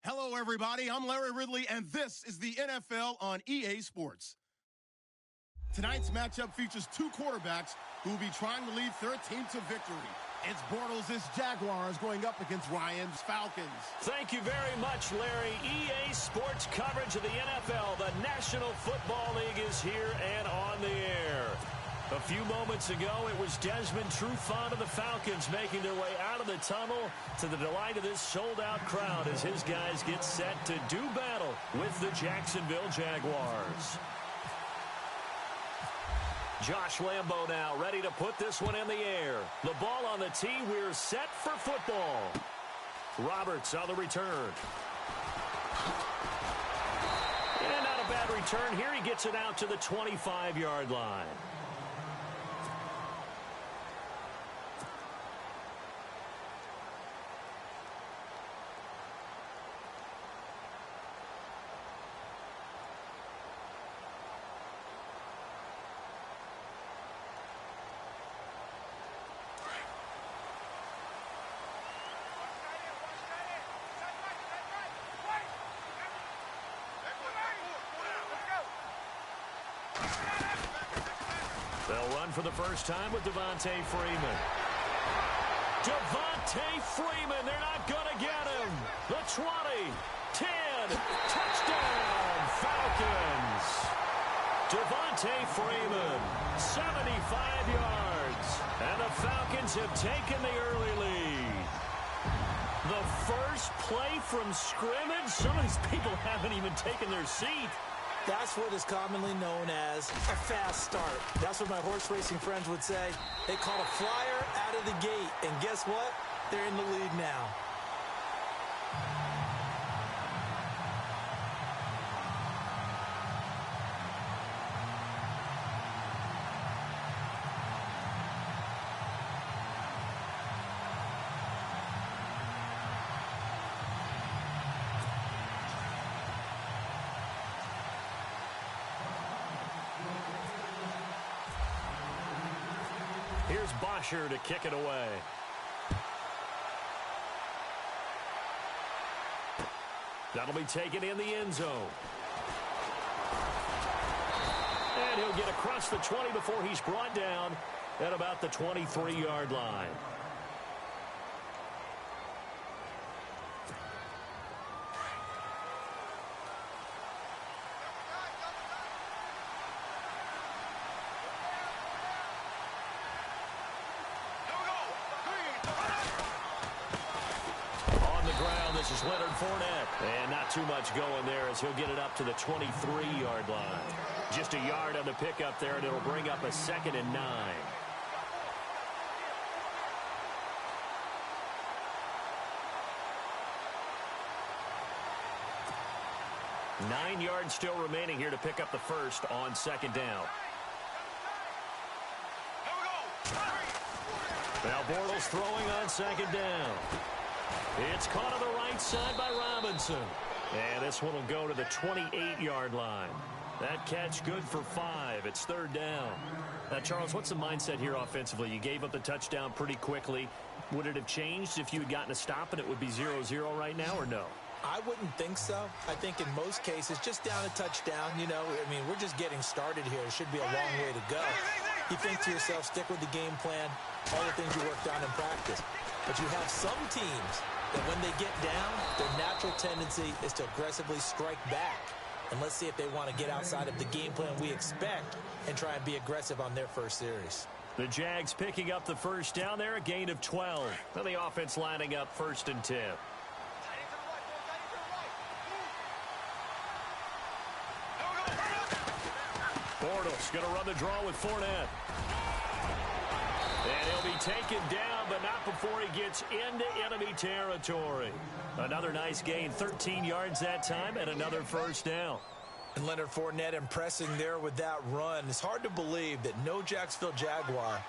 Hello, everybody. I'm Larry Ridley, and this is the NFL on EA Sports. Tonight's matchup features two quarterbacks who will be trying to lead their team to victory. It's Bortles' Jaguars going up against Ryan's Falcons. Thank you very much, Larry. EA Sports coverage of the NFL. The National Football League is here and on the air. A few moments ago, it was Desmond Trufant of the Falcons making their way out of the tunnel to the delight of this sold-out crowd as his guys get set to do battle with the Jacksonville Jaguars. Josh Lambo now ready to put this one in the air. The ball on the tee. We're set for football. Roberts on the return. And not a bad return here. He gets it out to the 25-yard line. They'll run for the first time with Devontae Freeman. Devontae Freeman, they're not going to get him. The 20, 10, touchdown, Falcons. Devontae Freeman, 75 yards. And the Falcons have taken the early lead. The first play from scrimmage. Some of these people haven't even taken their seat. That's what is commonly known as a fast start. That's what my horse racing friends would say. They caught a flyer out of the gate, and guess what? They're in the lead now. Here's Bosher to kick it away. That'll be taken in the end zone. And he'll get across the 20 before he's brought down at about the 23-yard line. This is Leonard Fournette. And not too much going there as he'll get it up to the 23-yard line. Just a yard on the pickup there, and it'll bring up a 2nd and 9. Nine yards still remaining here to pick up the first on 2nd down. Now Bortles throwing on 2nd down. It's caught on the right side by Robinson. And this one will go to the 28-yard line. That catch good for 5. It's 3rd down. Now, Charles, what's the mindset here offensively? You gave up the touchdown pretty quickly. Would it have changed if you had gotten a stop and it would be 0-0 right now, or no? I wouldn't think so. I think in most cases, just down a touchdown, you know, I mean, we're just getting started here. It should be a long way to go. You think to yourself, stick with the game plan, all the things you worked on in practice. But you have some teams that when they get down, their natural tendency is to aggressively strike back. And let's see if they want to get outside of the game plan we expect and try and be aggressive on their first series. The Jags picking up the first down there, a gain of 12. And the offense lining up 1st and 10. Bortles going to run the draw with Fournette. And he'll be taken down, but not before he gets into enemy territory. Another nice gain, 13 yards that time, and another first down. And Leonard Fournette impressing there with that run. It's hard to believe that no Jacksonville Jaguar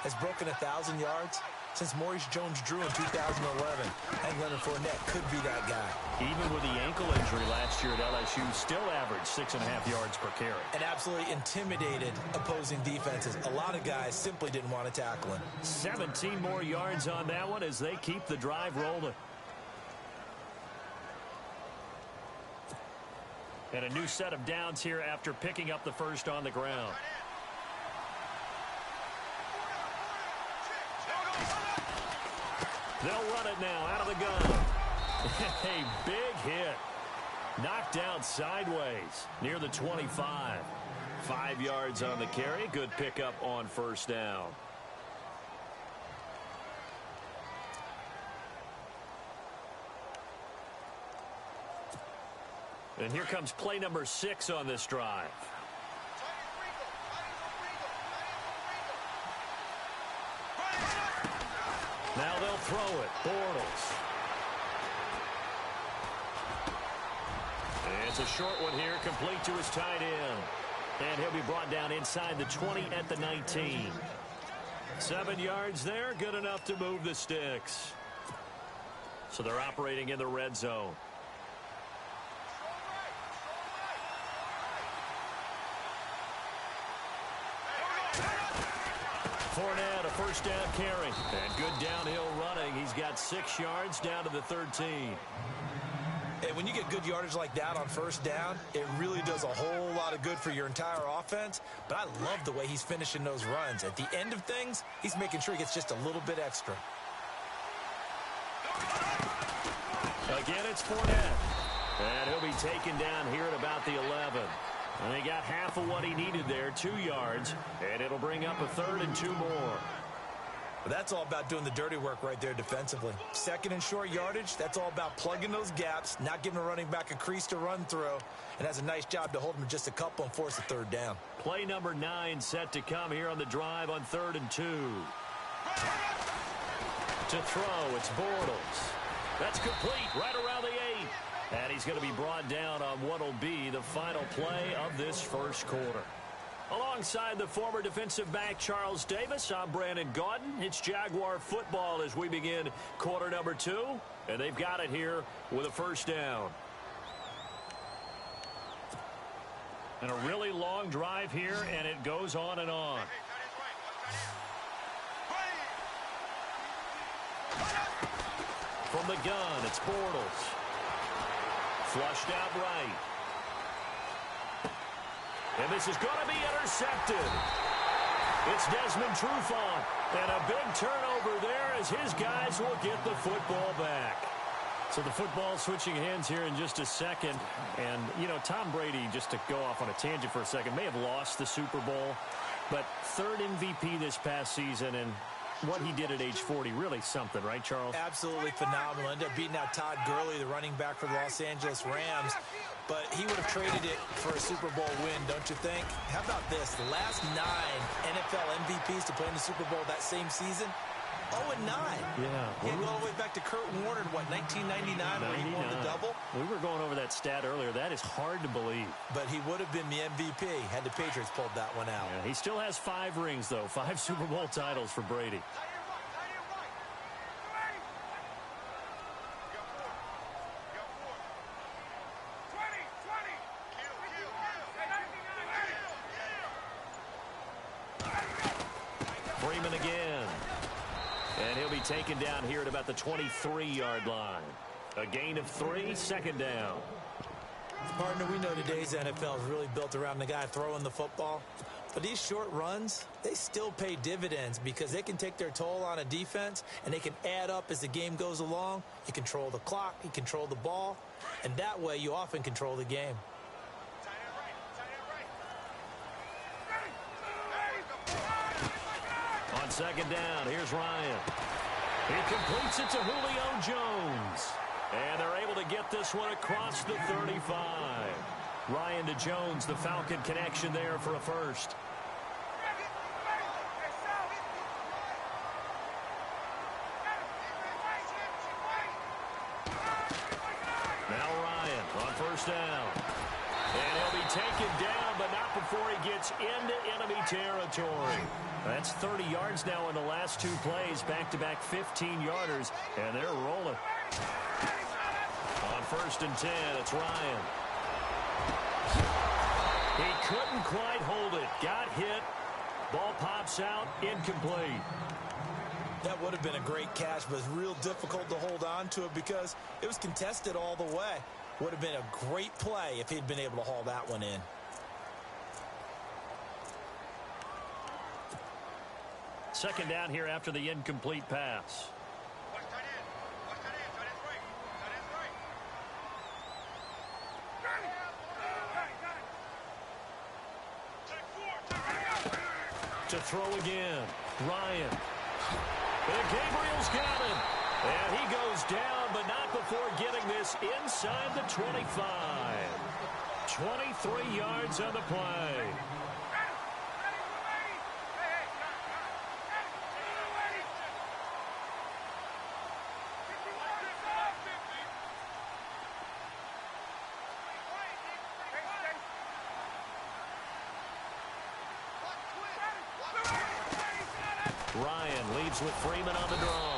has broken 1,000 yards since Maurice Jones-Drew in 2011. And Leonard Fournette could be that guy. Even with the ankle injury last year at LSU, still averaged 6.5 yards per carry. And absolutely intimidated opposing defenses. A lot of guys simply didn't want to tackle him. 17 more yards on that one as they keep the drive rolling. And a new set of downs here after picking up the first on the ground. They'll run it now out of the gun. A big hit. Knocked out sideways near the 25. 5 yards on the carry. Good pickup on first down. And here comes play number 6 on this drive. Now they'll throw it. Bortles. It's a short one here, complete to his tight end. And he'll be brought down inside the 20 at the 19. 7 yards there, good enough to move the sticks. So they're operating in the red zone. Fournette, a first down carry. And good downhill running. He's got 6 yards down to the 13. Hey, when you get good yardage like that on first down, it really does a whole lot of good for your entire offense. But I love the way he's finishing those runs. At the end of things, he's making sure he gets just a little bit extra. Again, it's Fournette. And he'll be taken down here at about the 11. And he got half of what he needed there, 2 yards. And it'll bring up a 3rd and 2 more. But that's all about doing the dirty work right there defensively. Second and short yardage, that's all about plugging those gaps, not giving a running back a crease to run through, and has a nice job to hold him just a couple and force a 3rd down. Play number 9 set to come here on the drive on 3rd and 2. To throw, it's Bortles. That's complete right around the 8. And he's going to be brought down on what will be the final play of this first quarter. Alongside the former defensive back Charles Davis, I'm Brandon Gaudin. It's Jaguar football as we begin quarter number 2. And they've got it here with a first down. And a really long drive here, and it goes on and on. From the gun, it's Bortles. Flushed out right. And this is going to be intercepted. It's Desmond Trufant. And a big turnover there as his guys will get the football back. So the football switching hands here in just a second. And, you know, Tom Brady, just to go off on a tangent for a second, may have lost the Super Bowl. But 3rd MVP this past season, and what he did at age 40, really something, right, Charles? Absolutely phenomenal. Ended up beating out Todd Gurley, the running back for the Los Angeles Rams. But he would have traded it for a Super Bowl win, don't you think? How about this? The last 9 NFL MVPs to play in the Super Bowl that same season, 0-9. Yeah. He had to go all the way back to Kurt Warner in, what, 1999, where he won the double? We were going over that stat earlier. That is hard to believe. But he would have been the MVP had the Patriots pulled that one out. Yeah, he still has 5 rings, though. 5 Super Bowl titles for Brady. Freeman again. And he'll be taken down here at about the 23-yard line. A gain of 3, 2nd down. Partner, we know today's NFL is really built around the guy throwing the football. But these short runs, they still pay dividends because they can take their toll on a defense and they can add up as the game goes along. You control the clock, you control the ball, and that way you often control the game. On 2nd down, here's Ryan. He completes it to Julio Jones. And they're able to get this one across the 35. Ryan to Jones, the Falcon connection there for a first. Now Ryan on 1st down. And he'll be taken down, but not before he gets into enemy territory. That's 30 yards now in the last 2 plays, back-to-back 15-yarders, and they're rolling. On 1st and 10, it's Ryan. He couldn't quite hold it. Got hit. Ball pops out, incomplete. That would have been a great catch, but it's real difficult to hold on to it because it was contested all the way. Would have been a great play if he'd been able to haul that one in. Second down here after the incomplete pass. To throw again, Ryan. And Gabriel's got him. And he goes down, but not before getting this inside the 25. 23 yards on the play. Ryan leads with Freeman on the draw.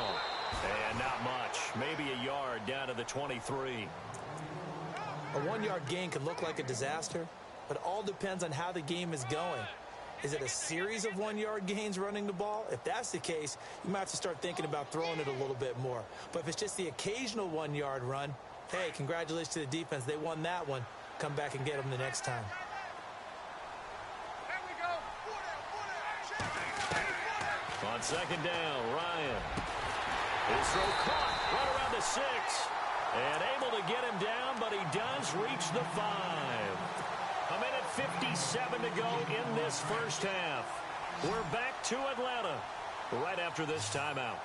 And not much. Maybe a yard down to the 23. A 1-yard gain can look like a disaster, but it all depends on how the game is going. Is it a series of 1-yard gains running the ball? If that's the case, you might have to start thinking about throwing it a little bit more. But if it's just the occasional 1-yard run, hey, congratulations to the defense. They won that one. Come back and get them the next time. On second down, Ryan. His throw caught right around the 6. And able to get him down, but he does reach the 5. A minute 57 to go in this first half. We're back to Atlanta right after this timeout.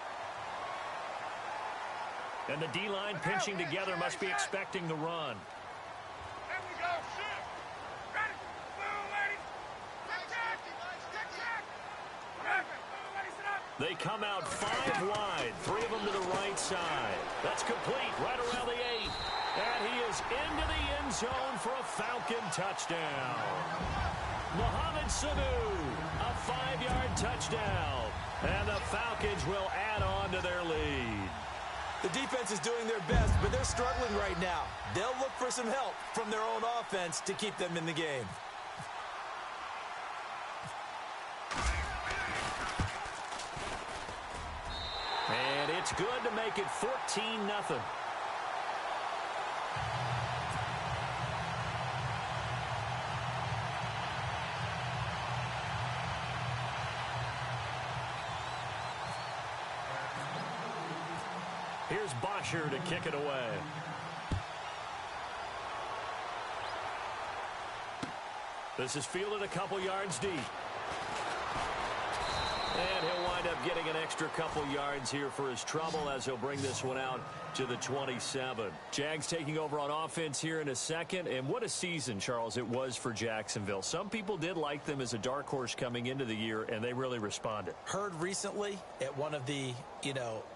And the D-line pinching together must be expecting the run. They come out 5 wide, 3 of them to the right side. That's complete right around the 8. And he is into the end zone for a Falcon touchdown. Mohamed Sanu, a 5-yard touchdown. And the Falcons will add on to their lead. The defense is doing their best, but they're struggling right now. They'll look for some help from their own offense to keep them in the game. And it's good to make it 14-0. Here's Bosher to kick it away. This is fielded a couple yards deep. And he'll wind up getting an extra couple yards here for his trouble as he'll bring this one out to the 27. Jags taking over on offense here in a second. And what a season, Charles, it was for Jacksonville. Some people did like them as a dark horse coming into the year, and they really responded. Heard recently at one of the,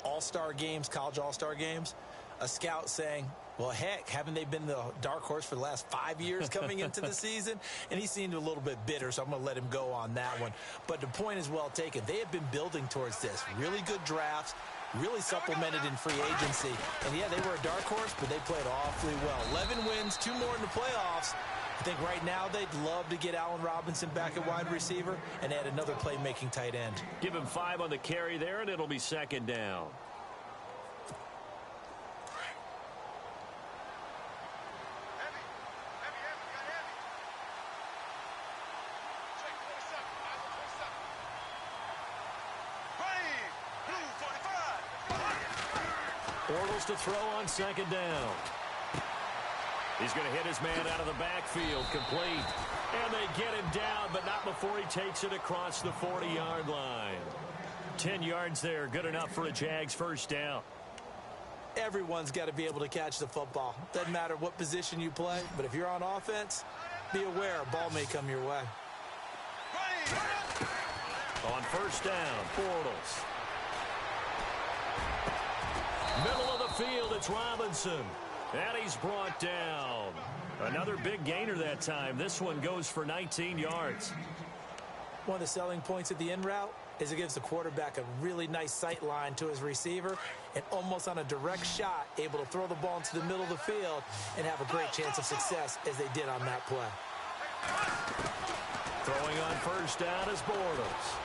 all-star games, college all-star games, a scout saying, well, heck, haven't they been the dark horse for the last 5 years coming into the season? And he seemed a little bit bitter, so I'm going to let him go on that one. But the point is well taken. They have been building towards this. Really good drafts, really supplemented in free agency. And, yeah, they were a dark horse, but they played awfully well. 11 wins, 2 more in the playoffs. I think right now they'd love to get Allen Robinson back at wide receiver and add another playmaking tight end. Give him 5 on the carry there, and it'll be second down. Bortles to throw on second down. He's going to hit his man out of the backfield, complete. And they get him down, but not before he takes it across the 40-yard line. 10 yards there, good enough for a Jags first down. Everyone's got to be able to catch the football. Doesn't matter what position you play, but if you're on offense, be aware a ball may come your way. On first down, Bortles. Middle of the field, it's Robinson. And he's brought down. Another big gainer that time. This one goes for 19 yards. One of the selling points of the in route is it gives the quarterback a really nice sight line to his receiver and almost on a direct shot able to throw the ball into the middle of the field and have a great chance of success as they did on that play. Throwing on first down is Bortles.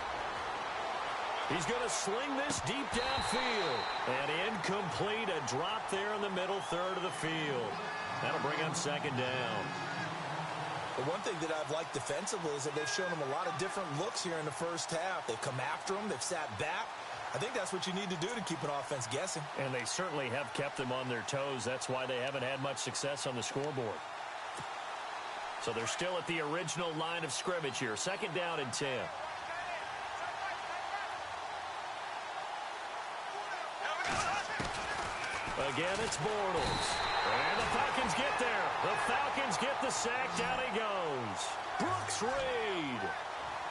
He's going to sling this deep downfield. And incomplete, a drop there in the middle third of the field. That'll bring up second down. The one thing that I've liked defensively is that they've shown them a lot of different looks here in the first half. They've come after them. They've sat back. I think that's what you need to do to keep an offense guessing. And they certainly have kept them on their toes. That's why they haven't had much success on the scoreboard. So they're still at the original line of scrimmage here. Second down and 10. Again, it's Bortles. And the Falcons get there. The Falcons get the sack. Down he goes. Brooks Reed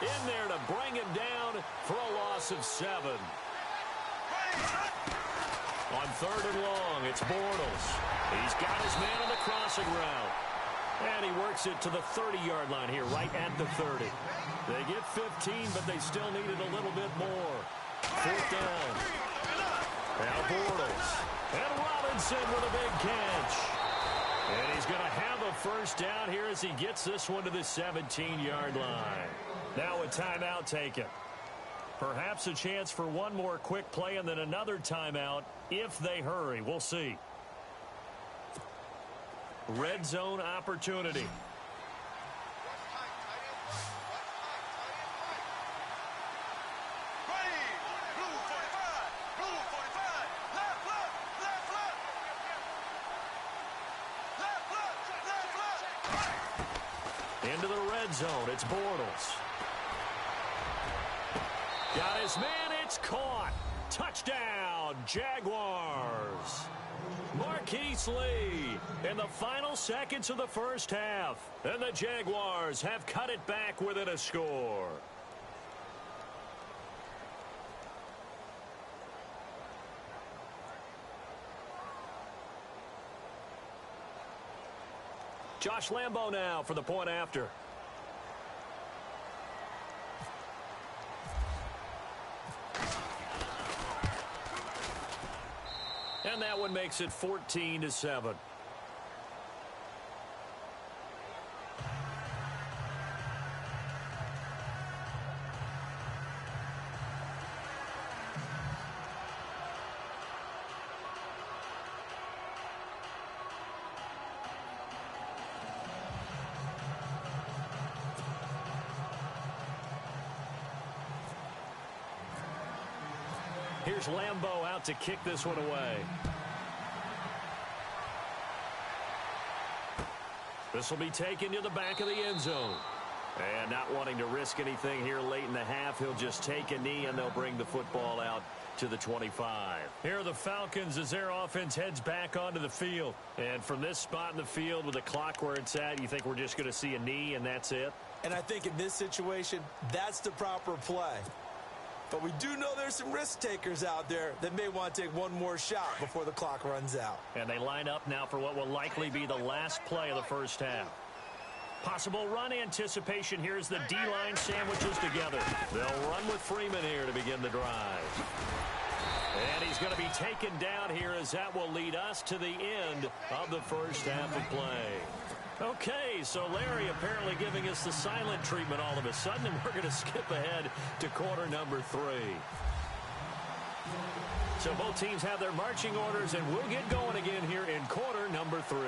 in there to bring him down for a loss of 7. On third and long, it's Bortles. He's got his man on the crossing route. And he works it to the 30-yard line here, right at the 30. They get 15, but they still needed a little bit more. Fourth down. Now Bortles. And Robinson with a big catch. And he's going to have a first down here as he gets this one to the 17-yard line. Now a timeout taken. Perhaps a chance for one more quick play and then another timeout if they hurry. We'll see. Red zone opportunity. Into the red zone, it's Bortles. Got his man, it's caught. Touchdown, Jaguars. Marquise Lee in the final seconds of the first half. And the Jaguars have cut it back within a score. Josh Lambo now for the point after. And that one makes it 14-7. Here's Lambo out to kick this one away. This will be taken to the back of the end zone. And not wanting to risk anything here late in the half, he'll just take a knee and they'll bring the football out to the 25. Here are the Falcons as their offense heads back onto the field. And from this spot in the field with the clock where it's at, you think we're just going to see a knee and that's it? And I think in this situation, that's the proper play. But we do know there's some risk takers out there that may want to take one more shot before the clock runs out. And they line up now for what will likely be the last play of the first half. Possible run anticipation here as the D-line sandwiches together. They'll run with Freeman here to begin the drive. And he's going to be taken down here as that will lead us to the end of the first half of play. Okay, so Larry apparently giving us the silent treatment all of a sudden, and we're going to skip ahead to quarter number 3. So both teams have their marching orders, and we'll get going again here in quarter number 3.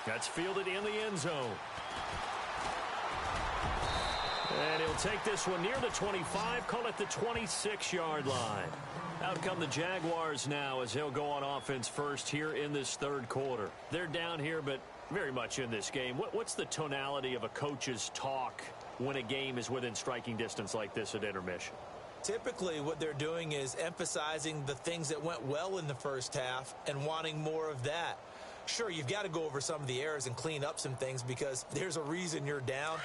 That's fielded in the end zone. And he'll take this one near the 25, call it the 26-yard line. Out come the Jaguars now as they'll go on offense first here in this third quarter. They're down here, but very much in this game. What's the tonality of a coach's talk when a game is within striking distance like this at intermission? Typically, what they're doing is emphasizing the things that went well in the first half and wanting more of that. Sure, you've got to go over some of the errors and clean up some things because there's a reason you're down.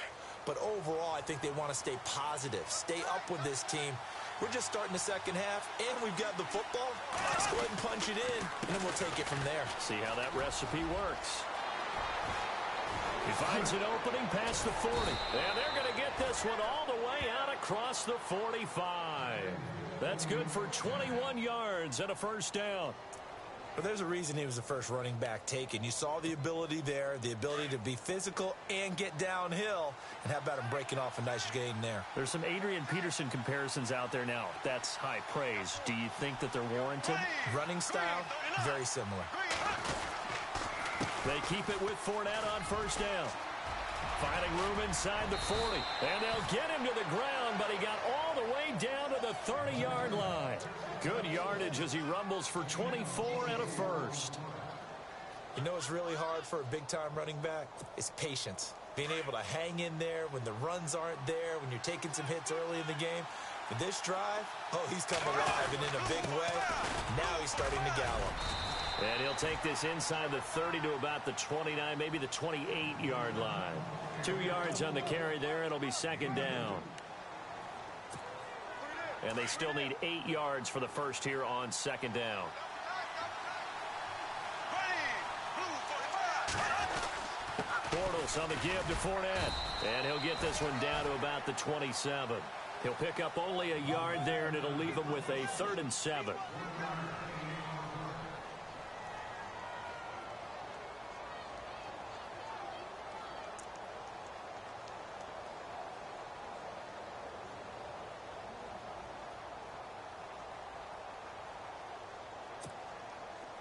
But overall, I think they want to stay positive, stay up with this team. We're just starting the second half, and we've got the football. Let's go ahead and punch it in, and then we'll take it from there. See how that recipe works. He finds an opening past the 40. And they're going to get this one all the way out across the 45. That's good for 21 yards and a first down. But there's a reason he was the first running back taken. You saw the ability there, the ability to be physical and get downhill. And how about him breaking off a nice gain there? There's some Adrian Peterson comparisons out there now. That's high praise. Do you think that they're warranted? Running style, very similar. They keep it with Fournette on first down. Finding room inside the 40. And they'll get him to the ground, but he got all the way down to the 30-yard line. Good yardage as he rumbles for 24 and a first. You know what's really hard for a big-time running back? It's patience. Being able to hang in there when the runs aren't there, when you're taking some hits early in the game. For this drive, he's come alive and in a big way. Now he's starting to gallop. And he'll take this inside the 30 to about the 29, maybe the 28-yard line. 2 yards on the carry there. It'll be second down. And they still need 8 yards for the first here on second down. Bortles on the give to Fournette. And he'll get this one down to about the 27. He'll pick up only a yard there, and it'll leave him with a 3rd and 7.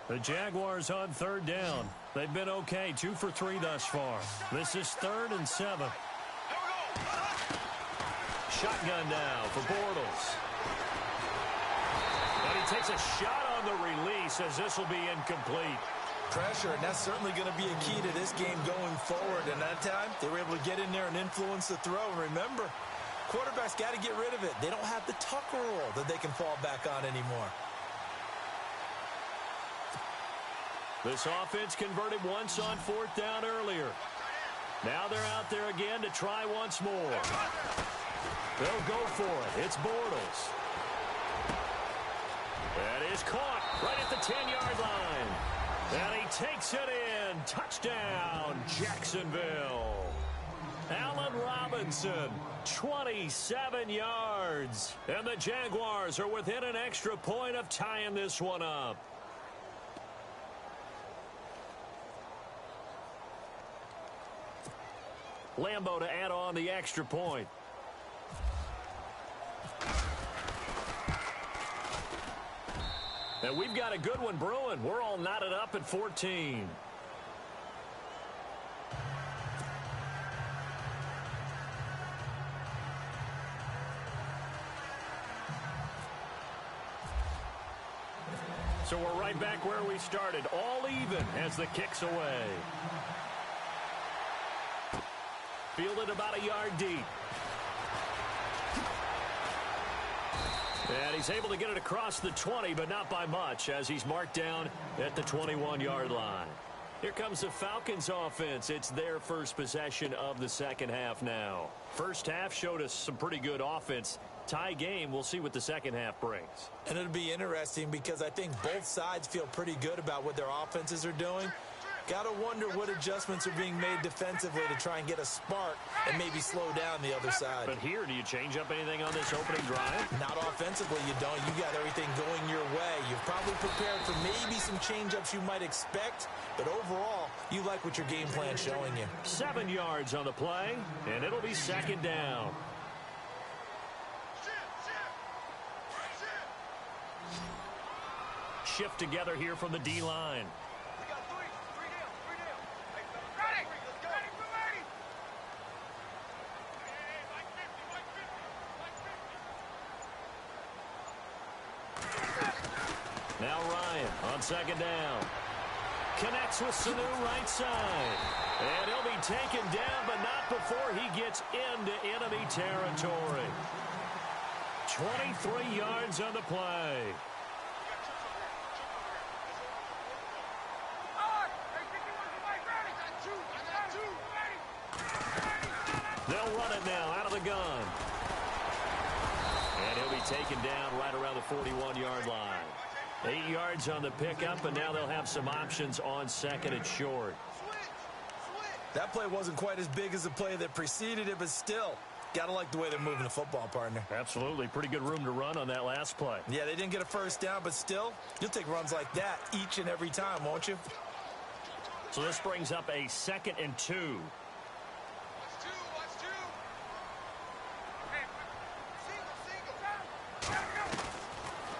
The Jaguars on 3rd down. They've been okay, 2 for 3 thus far. This is 3rd and 7. Shotgun now for Bortles. And he takes a shot on the release as this will be incomplete. Pressure, and that's certainly going to be a key to this game going forward. And that time, they were able to get in there and influence the throw. And remember, quarterbacks got to get rid of it. They don't have the Tucker rule that they can fall back on anymore. This offense converted once on 4th down earlier. Now they're out there again to try once more. They'll go for it. It's Bortles. That is caught right at the 10-yard line. And he takes it in. Touchdown, Jacksonville. Allen Robinson, 27 yards. And the Jaguars are within an extra point of tying this one up. Lambeau to add on the extra point. And we've got a good one brewing. We're all knotted up at 14. So we're right back where we started, all even as the kick's away. Fielded about a yard deep. And he's able to get it across the 20, but not by much, as he's marked down at the 21-yard line. Here comes the Falcons offense. It's their first possession of the second half now. First half showed us some pretty good offense. Tie game, we'll see what the second half brings. And it'll be interesting because I think both sides feel pretty good about what their offenses are doing. Got to wonder what adjustments are being made defensively to try and get a spark and maybe slow down the other side. But here, do you change up anything on this opening drive? Not offensively, you don't. You got everything going your way. You've probably prepared for maybe some change-ups you might expect, but overall, you like what your game plan's showing you. 7 yards on the play, and it'll be second down. Shift together here from the D-line. Now Ryan on second down. Connects with Sanu right side. And he'll be taken down, but not before he gets into enemy territory. 23 yards on the play. They'll run it now out of the gun. And he'll be taken down right around the 41-yard line. 8 yards on the pickup, and now they'll have some options on second and short. That play wasn't quite as big as the play that preceded it, but still, got to like the way they're moving the football, partner. Absolutely. Pretty good room to run on that last play. Yeah, they didn't get a first down, but still, you'll take runs like that each and every time, won't you? So this brings up a 2nd and 2.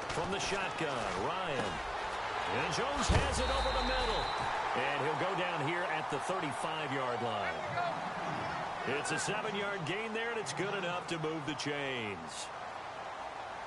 From the shotgun, Ryan. And Jones has it over the middle. And he'll go down here at the 35-yard line. It's a 7-yard gain there, and it's good enough to move the chains.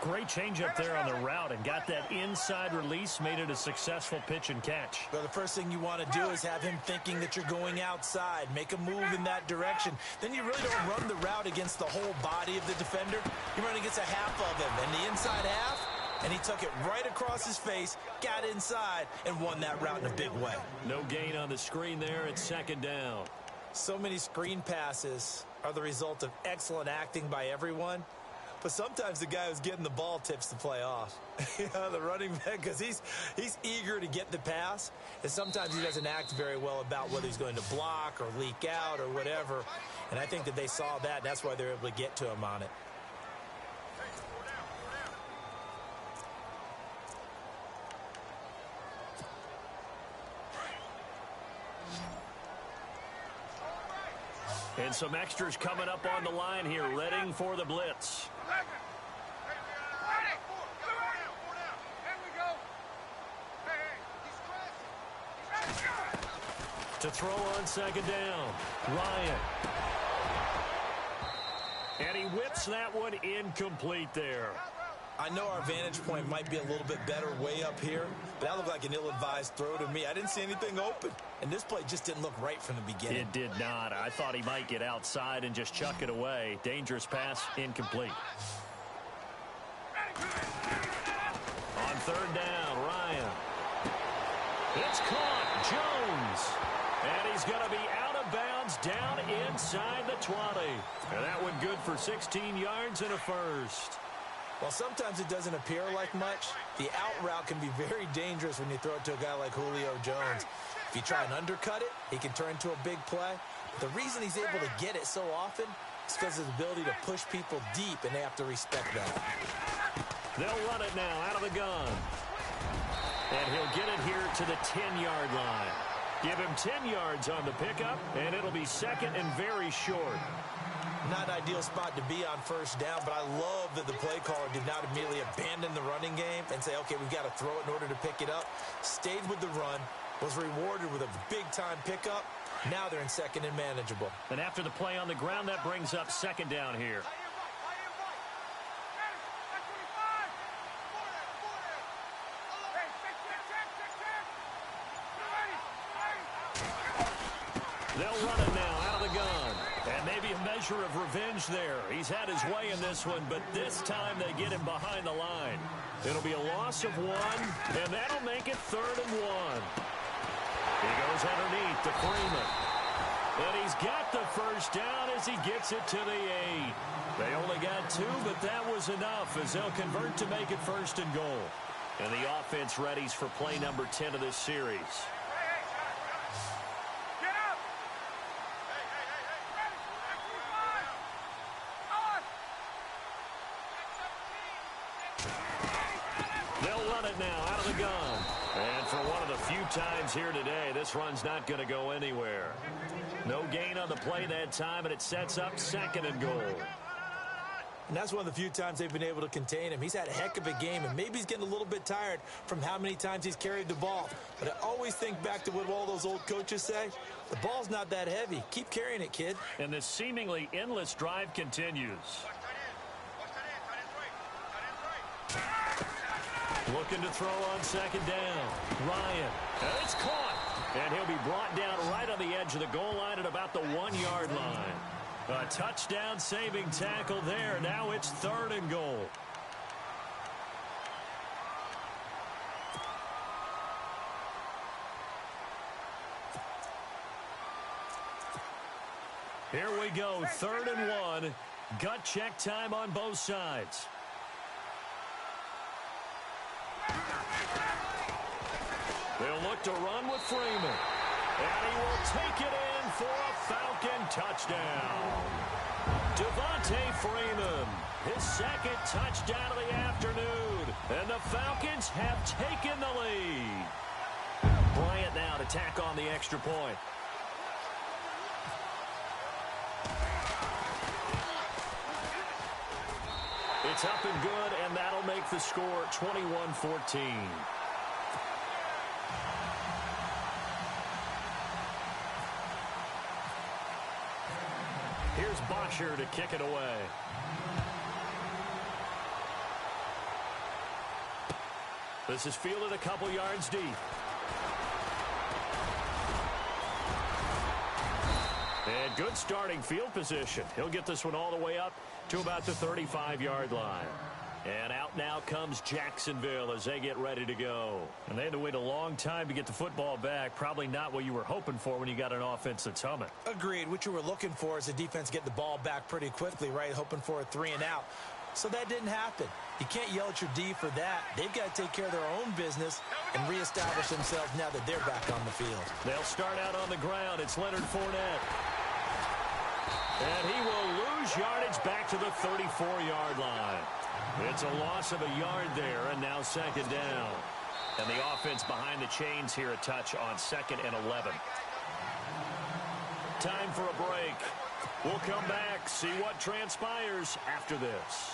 Great change up there on the route and got that inside release, made it a successful pitch and catch. Well, the first thing you want to do is have him thinking that you're going outside. Make a move in that direction. Then you really don't run the route against the whole body of the defender. You run against a half of him, and the inside half, and he took it right across his face, got inside, and won that route in a big way. No gain on the screen there. It's second down. So many screen passes are the result of excellent acting by everyone. But sometimes the guy who's getting the ball tips the play off. The running back, because he's eager to get the pass. And sometimes he doesn't act very well about whether he's going to block or leak out or whatever. And I think that they saw that. That's why they're able to get to him on it. And some extras coming up on the line here, readying for the blitz. To throw on second down, Ryan. And he whips that one incomplete there. I know our vantage point might be a little bit better way up here, but that looked like an ill-advised throw to me. I didn't see anything open, and this play just didn't look right from the beginning. It did not. I thought he might get outside and just chuck it away. Dangerous pass, incomplete. On third down, Ryan. It's caught, Jones. And he's going to be out of bounds down inside the 20. And that one good for 16 yards and a first. Well, sometimes it doesn't appear like much. The out route can be very dangerous when you throw it to a guy like Julio Jones. If you try and undercut it, he can turn into a big play. But the reason he's able to get it so often is because of his ability to push people deep, and they have to respect that. They'll run it now out of the gun. And he'll get it here to the 10-yard line. Give him 10 yards on the pickup, and it'll be second and very short. Not an ideal spot to be on first down, but I love that the play caller did not immediately abandon the running game and say, okay, we've got to throw it in order to pick it up. Stayed with the run, was rewarded with a big-time pickup. Now they're in second and manageable. And after the play on the ground, that brings up second down here. They'll run it now out of the gun. And maybe a measure of revenge there. He's had his way in this one, but this time they get him behind the line. It'll be a loss of 1, and that'll make it 3rd and 1. He goes underneath to Freeman. And he's got the first down as he gets it to the 8. They only got 2, but that was enough as they'll convert to make it 1st and goal. And the offense readies for play number 10 of this series. They'll run it now out of the gun. And for one of the few times here today, this run's not going to go anywhere. No gain on the play that time, and it sets up 2nd and goal. And that's one of the few times they've been able to contain him. He's had a heck of a game, and maybe he's getting a little bit tired from how many times he's carried the ball. But I always think back to what all those old coaches say. The ball's not that heavy. Keep carrying it, kid. And this seemingly endless drive continues. Looking to throw on second down. Ryan. And it's caught. And he'll be brought down right on the edge of the goal line at about the 1-yard line. A touchdown-saving tackle there. Now it's 3rd and goal. Here we go, 3rd and 1. Gut check time on both sides. They'll look to run with Freeman. And he will take it in for a Falcon touchdown. Devontae Freeman, his 2nd touchdown of the afternoon. And the Falcons have taken the lead. Bryant now to tack on the extra point. It's up and good, and that'll make the score 21-14. Here's Bosher to kick it away. This is fielded a couple yards deep. And good starting field position. He'll get this one all the way up to about the 35-yard line. And out now comes Jacksonville as they get ready to go. And they had to wait a long time to get the football back. Probably not what you were hoping for when you got an offense that's humming. Agreed. What you were looking for is the defense getting the ball back pretty quickly, right? Hoping for a 3 and out. So that didn't happen. You can't yell at your D for that. They've got to take care of their own business and reestablish themselves now that they're back on the field. They'll start out on the ground. It's Leonard Fournette. And he will lose yardage back to the 34-yard line. It's a loss of a yard there, and now second down. And the offense behind the chains here, a touch on 2nd and 11. Time for a break. We'll come back, see what transpires after this.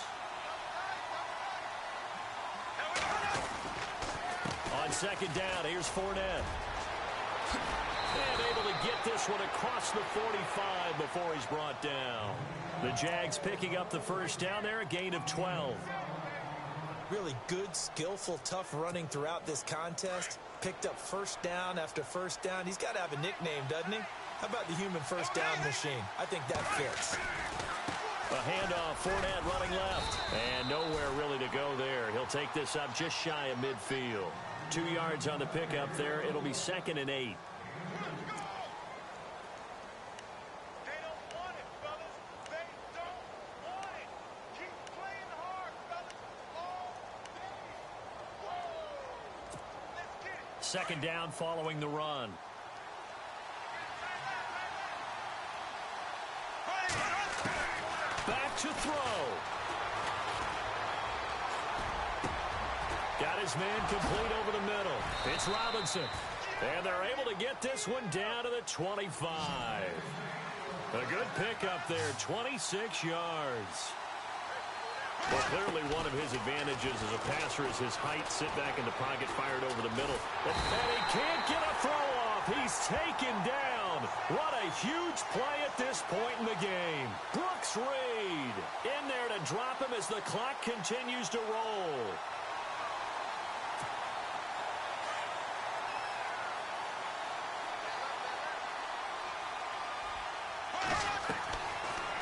On second down, here's Fournette. And able to get this one across the 45 before he's brought down. The Jags picking up the first down there, a gain of 12. Really good, skillful, tough running throughout this contest. Picked up first down after first down. He's got to have a nickname, doesn't he? How about the human first down machine? I think that fits. A handoff, Fournette running left. And nowhere really to go there. He'll take this up just shy of midfield. 2 yards on the pickup there. It'll be 2nd and 8. Second down following the run. Back to throw. Got his man complete over the middle. It's Robinson. And they're able to get this one down to the 25. A good pickup there, 26 yards. Well, clearly one of his advantages as a passer is his height. Sit back in the pocket, fired over the middle. And he can't get a throw off. He's taken down. What a huge play at this point in the game. Brooks Reed in there to drop him as the clock continues to roll.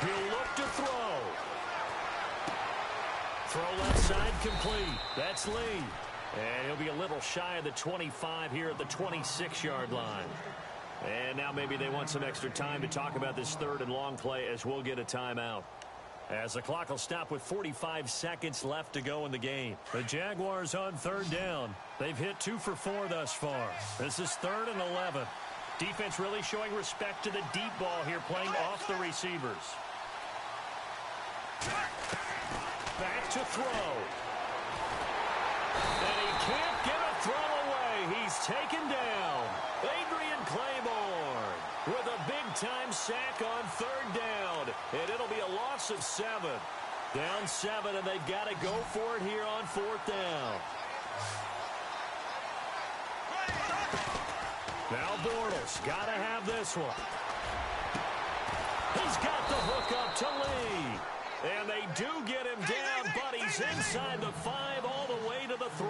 He'll look to throw. Throw left side complete. That's Lee. And he'll be a little shy of the 25 here at the 26-yard line. And now maybe they want some extra time to talk about this 3rd and long play as we'll get a timeout. As the clock will stop with 45 seconds left to go in the game. The Jaguars on 3rd down. They've hit 2 for 4 thus far. This is 3rd and 11. Defense really showing respect to the deep ball here, playing off the receivers. Back to throw. And he can't get a throw away. He's taken down. Adrian Claiborne with a big-time sack on 3rd down. And it'll be a loss of 7. Down 7, and they've got to go for it here on 4th down. Now Bortles got to have this one. He's got the hook up to Lee. And they do get him down, but he's inside the 5 all the way to the 3.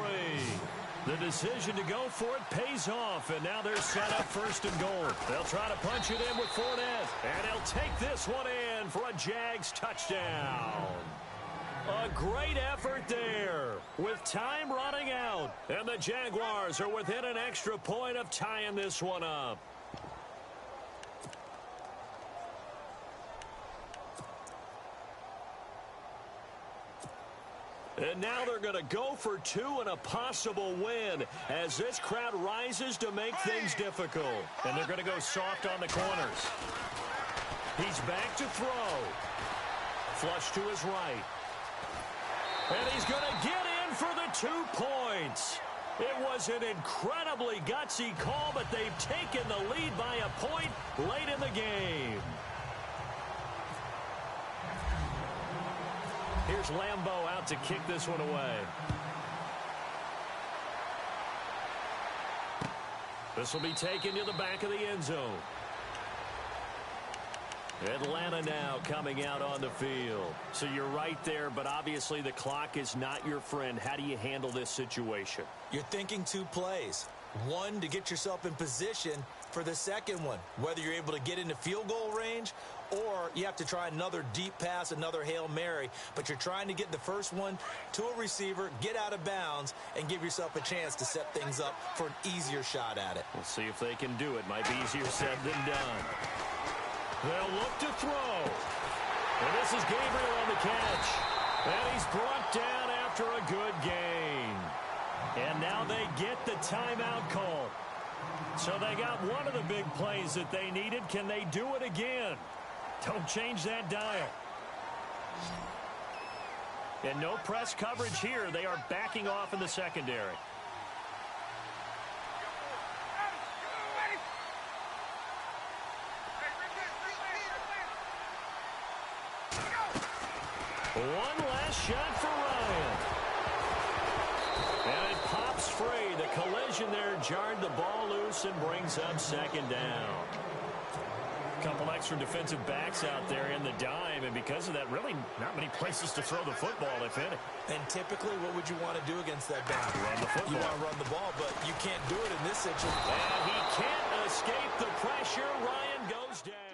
The decision to go for it pays off, and now they're set up 1st and goal. They'll try to punch it in with Fournette, and he'll take this one in for a Jags touchdown. A great effort there with time running out, and the Jaguars are within an extra point of tying this one up. And now they're going to go for 2 and a possible win as this crowd rises to make things difficult. And they're going to go soft on the corners. He's back to throw. Flush to his right. And he's going to get in for the 2 points. It was an incredibly gutsy call, but they've taken the lead by a point late in the game. Here's Lambeau out to kick this one away. This will be taken to the back of the end zone. Atlanta now coming out on the field. So you're right there, but obviously the clock is not your friend. How do you handle this situation? You're thinking 2 plays. One, to get yourself in position for the second one, whether you're able to get into field goal range or you have to try another deep pass, another Hail Mary, but you're trying to get the first one to a receiver, get out of bounds, and give yourself a chance to set things up for an easier shot at it. We'll see if they can do it. Might be easier said than done. They'll look to throw. And this is Gabriel on the catch. And he's brought down after a good gain. And now they get the timeout call. So they got one of the big plays that they needed. Can they do it again? Don't change that dial. And no press coverage here. They are backing off in the secondary. One last shot for Ryan. And it pops free. The collision there jarred the ball loose and brings up second down. A couple extra defensive backs out there in the dime, and because of that, really not many places to throw the football, if any. And typically, what would you want to do against that down? Run the football. You want to run the ball, but you can't do it in this situation. And he can't escape the pressure. Ryan goes down.